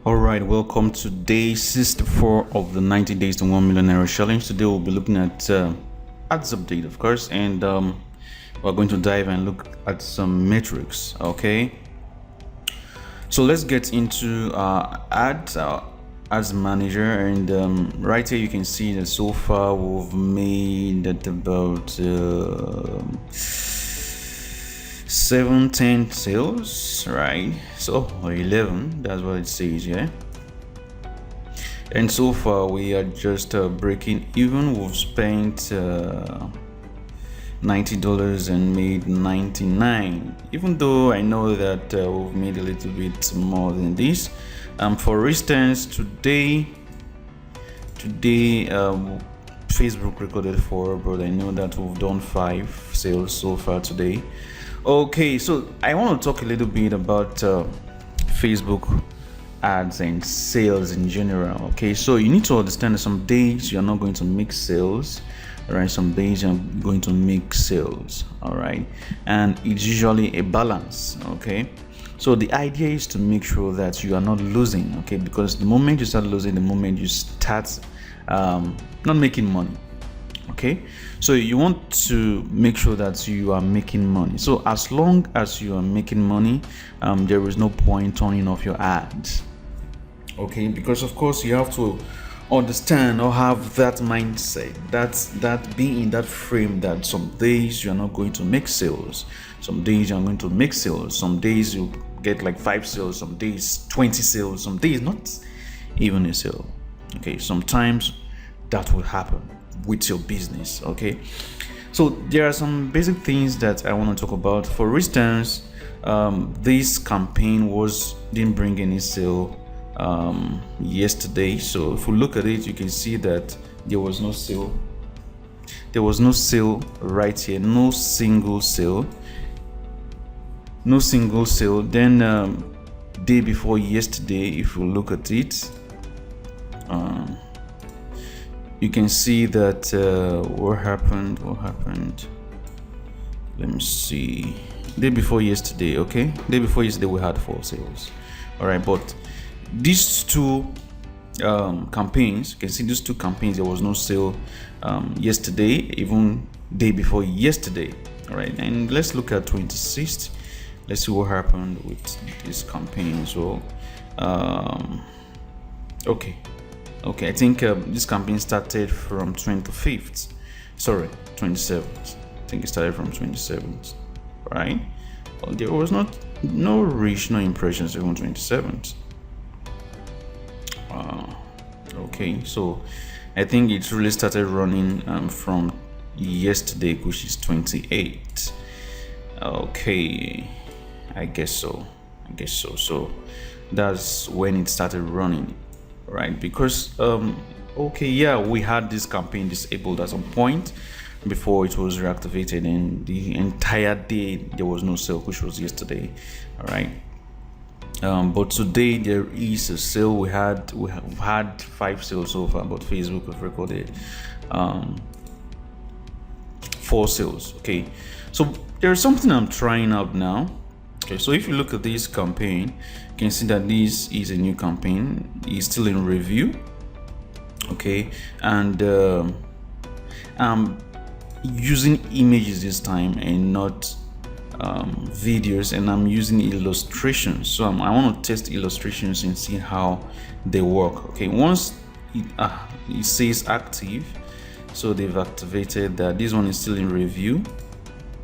All right, welcome to day 64 of the 90 days to 1 million Naira challenge. Today we'll be looking at ads update, of course, and we're going to dive and look at some metrics. Okay, so let's get into ads manager, and right here you can see that so far we've made at about 710 sales, right? So or 11, that's what it says, yeah. And so far we are just breaking even. We've spent $90 and made 99, even though I know that we've made a little bit more than this. For instance, today Facebook recorded 4, but I know that we've done 5 sales so far today. Okay, so I want to talk a little bit about Facebook ads and sales in general. Okay, so you need to understand that some days you're not going to make sales, all right? Some days you're going to make sales, all right? And it's usually a balance, okay? So the idea is to make sure that you are not losing, okay? Because the moment you start losing, the moment you start not making money. Okay, so you want to make sure that you are making money. So as long as you are making money, there is no point turning off your ads. Okay, because of course you have to understand or have that mindset, that being in that frame that some days you're not going to make sales, some days you're going to make sales, some days you get like 5 sales, some days 20 sales, some days not even a sale. Okay, sometimes that will happen with your business. Okay, so there are some basic things that I want to talk about. For instance, this campaign didn't bring any sale yesterday. So if we look at it, you can see that there was no sale. There was no sale right here. No single sale. Then day before yesterday, if we look at it, you can see that what happened. Let me see. Day before yesterday, okay, day before yesterday we had 4 sales, all right. But these two campaigns, you can see these 2 campaigns, there was no sale yesterday, even day before yesterday, all right. And let's look at 26th. Let's see what happened with this campaign. So okay, I think this campaign started from 27th. I think it started from 27th, right? Well, there was no reach, no impressions even 27th. Okay, so I think it really started running from yesterday, which is 28th. Okay, I guess so. So that's when it started running, right? Because okay, yeah, we had this campaign disabled at some point before it was reactivated, and the entire day there was no sale, which was yesterday, all right. But today there is a sale. We have had 5 sales so far, but Facebook have recorded 4 sales. Okay, so there's something I'm trying out now. Okay, so if you look at this campaign, you can see that this is a new campaign. It's still in review. Okay, and I'm using images this time and not videos, and I'm using illustrations. So I want to test illustrations and see how they work. Okay, once it says active, so they've activated that. This one is still in review,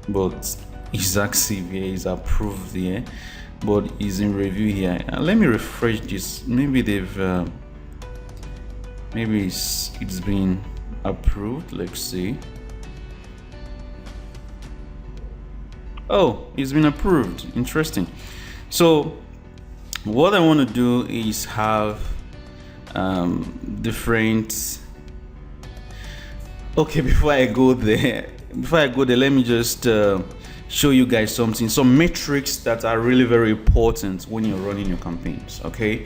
but it's active here, is approved here, but is in review here. Let me refresh this. Maybe they've maybe it's been approved. Let's see. Oh, it's been approved. Interesting. So what I want to do is have different. Okay, before I go there, let me just show you guys some metrics that are really very important when you're running your campaigns. Okay,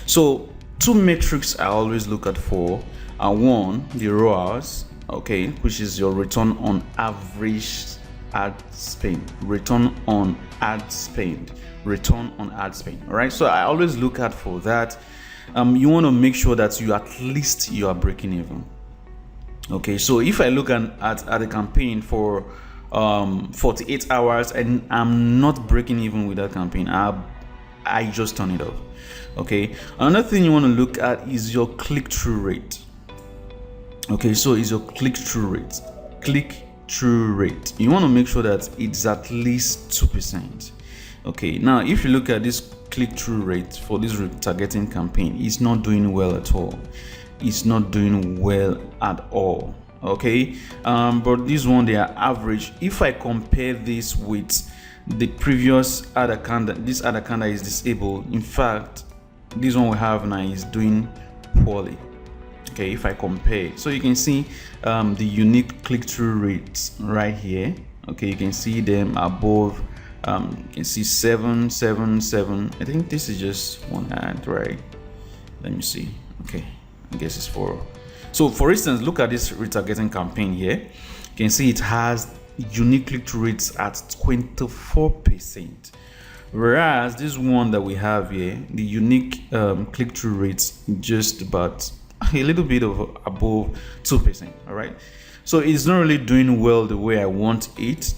so 2 metrics I always look at for are: 1, the ROAS, okay, which is your return on average ad spend, return on ad spend, return on ad spend. All right, so I always look out for that. You want to make sure that you at least you are breaking even. Okay, so if I look at a campaign for 48 hours and I'm not breaking even with that campaign, I just turn it off. Okay, another thing you want to look at is your click-through rate. Okay, so is your click-through rate. You want to make sure that it's at least 2%. Okay, now if you look at this click-through rate for this retargeting campaign, it's not doing well at all. It's not doing well at all. Okay, but this one, they are average. If I compare this with the previous ad account, this ad account that is disabled, in fact this one we have now is doing poorly. Okay, if I compare, so you can see the unique click-through rates right here. Okay, you can see them above. You can see 777. I think this is just one ad, right? Let me see. Okay, I guess it's 4. So for instance, look at this retargeting campaign here. You can see it has unique click-through rates at 24%, whereas this one that we have here, the unique click-through rates just about a little bit of above 2%. All right, so it's not really doing well the way I want it.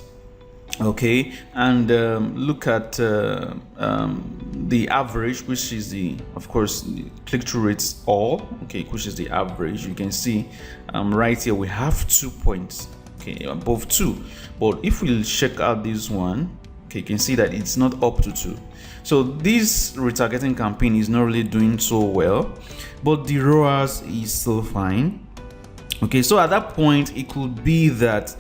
Okay, and look at the average, which is the, of course, the click-through rates all. Okay, which is the average. You can see right here we have 2 points. Okay, above 2. But if we check out this one, okay, you can see that it's not up to 2. So this retargeting campaign is not really doing so well, but the ROAS is still fine. Okay, so at that point it could be that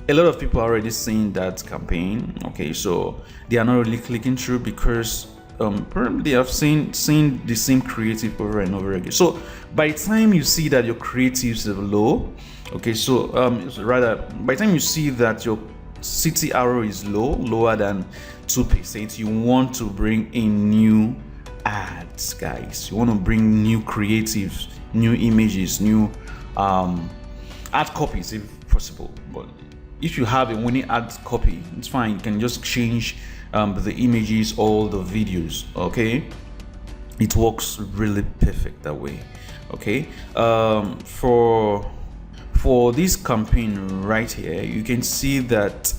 a lot of people are already seeing that campaign. Okay, so they are not really clicking through because probably they have seen the same creative over and over again. So by the time you see that your creatives are low, okay, so rather by the time you see that your CTRO is lower than 2%, you want to bring in new ads, guys. You want to bring new creatives, new images, new ad copies if possible. But if you have a winning ad copy, it's fine. You can just change the images or the videos. Okay, it works really perfect that way. Okay, for this campaign right here, you can see that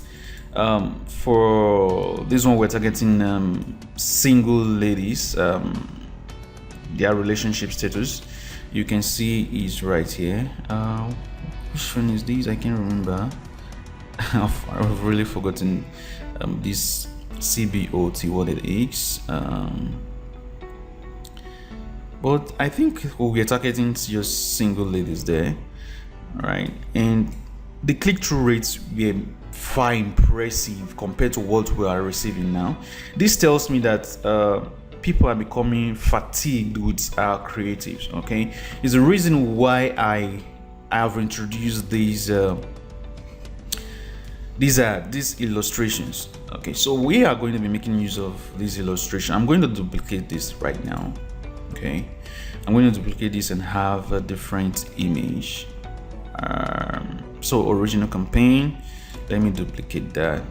for this one we're targeting single ladies, their relationship status. You can see is right here. Which one is this? I can't remember. I've really forgotten this CBOT what it is, but I think we're targeting just single ladies there, right? And the click-through rates were far impressive compared to what we are receiving now. This tells me that people are becoming fatigued with our creatives. Okay, it's the reason why I have introduced these illustrations. Okay, so we are going to be making use of this illustration. I'm going to duplicate this right now. Okay, I'm going to duplicate this and have a different image. So original campaign, let me duplicate that,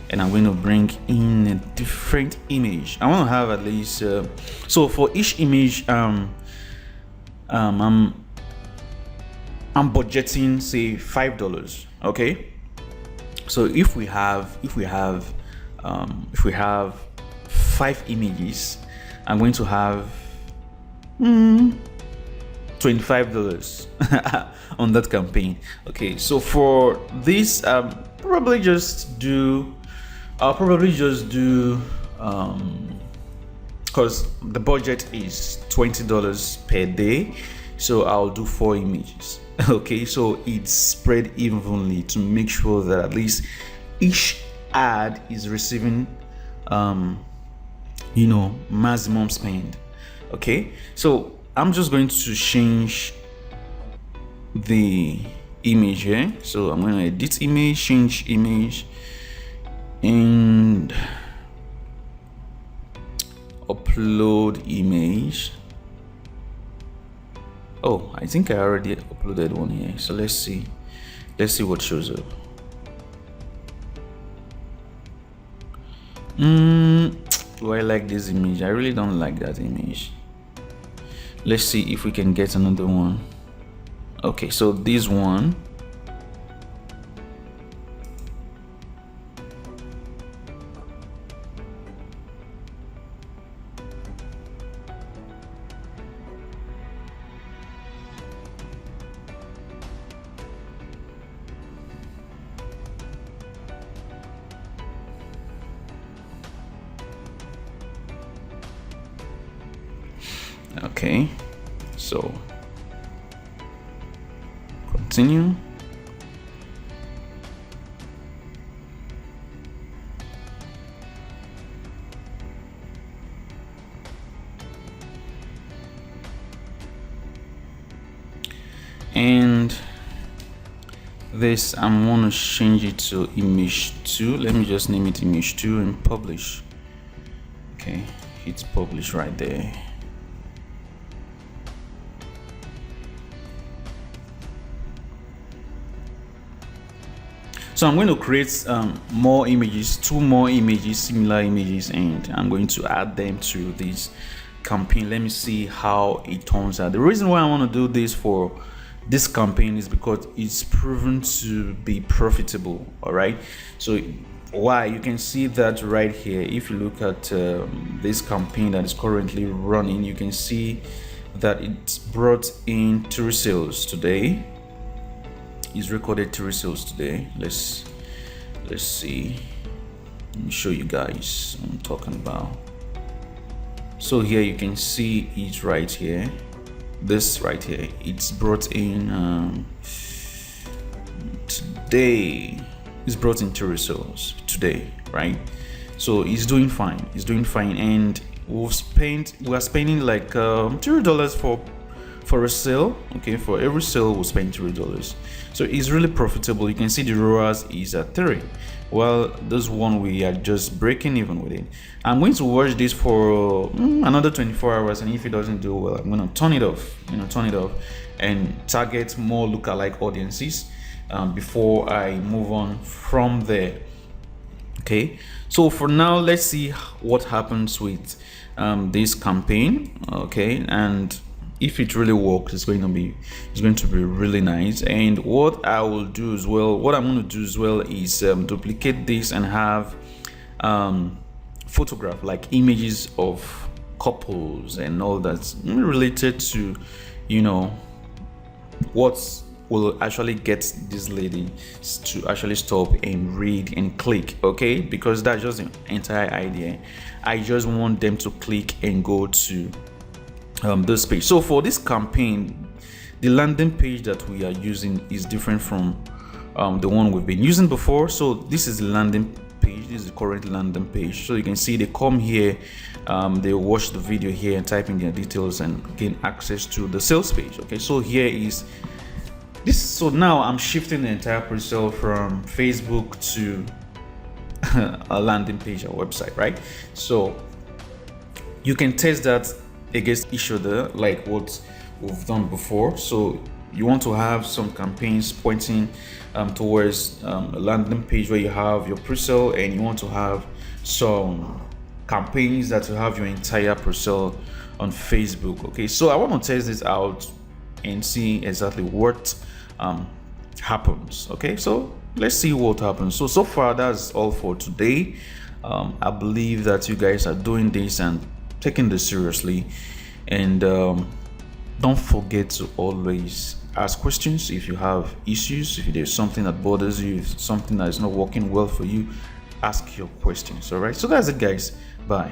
and I'm going to bring in a different image. I want to have at least so for each image I'm budgeting say $5. Okay, so if we have 5 images, I'm going to have $25 on that campaign. Okay, so for this I'll probably just do because the budget is $20 per day, so I'll do 4 images. Okay, so it's spread evenly to make sure that at least each ad is receiving maximum spend. Okay, so I'm just going to change the image here. So I'm going to edit image, change image, and upload image. Oh, I think I already uploaded one here, so let's see what shows up. Do I like this image? I really don't like that image. Let's see if we can get another one. Okay, so this one. Okay, so continue. And this, I'm going to change it to image 2. Let me just name it image 2 and publish. Okay, hit publish right there. So I'm going to create more images, 2 more images, similar images, and I'm going to add them to this campaign. Let me see how it turns out. The reason why I want to do this for this campaign is because it's proven to be profitable. All right, so why? You can see that right here. If you look at this campaign that is currently running, you can see that it's brought in 3 sales today. Is recorded 3 sales today. Let's see. Let me show you guys what I'm talking about. So here you can see it right here. This right here, it's brought in today. It's brought in 3 sales today, right? So it's doing fine. It's doing fine, and we are spending like $3 for a sale. Okay, for every sale we'll spend $3. So it's really profitable. You can see the ROAS is at 3. Well, this one we are just breaking even with it. I'm going to watch this for another 24 hours, and if it doesn't do well, I'm going to turn it off. Turn it off and target more lookalike audiences before I move on from there. Okay, so for now, let's see what happens with this campaign. Okay, and if it really works, it's going to be really nice. And what I will do as well, what I'm going to do as well is duplicate this and have photograph, like images of couples and all that's related to what will actually get this lady to actually stop and read and click. Okay, because that's just the entire idea. I just want them to click and go to this page. So for this campaign, the landing page that we are using is different from the one we've been using before. So this is the landing page. This is the current landing page. So you can see they come here, they watch the video here and type in their details and gain access to the sales page. Okay, so here is this. So now I'm shifting the entire pre-sale from Facebook to a landing page, a website, right? So you can test that against each other like what we've done before. So you want to have some campaigns pointing towards a landing page where you have your pre-sale, and you want to have some campaigns that will have your entire pre-sale on Facebook. Okay, so I want to test this out and see exactly what happens. Okay, so let's see what happens. So far that's all for today. I believe that you guys are doing this and taking this seriously, and don't forget to always ask questions if you have issues. If there's something that bothers you, if something that is not working well for you, ask your questions. All right, so that's it, guys. Bye.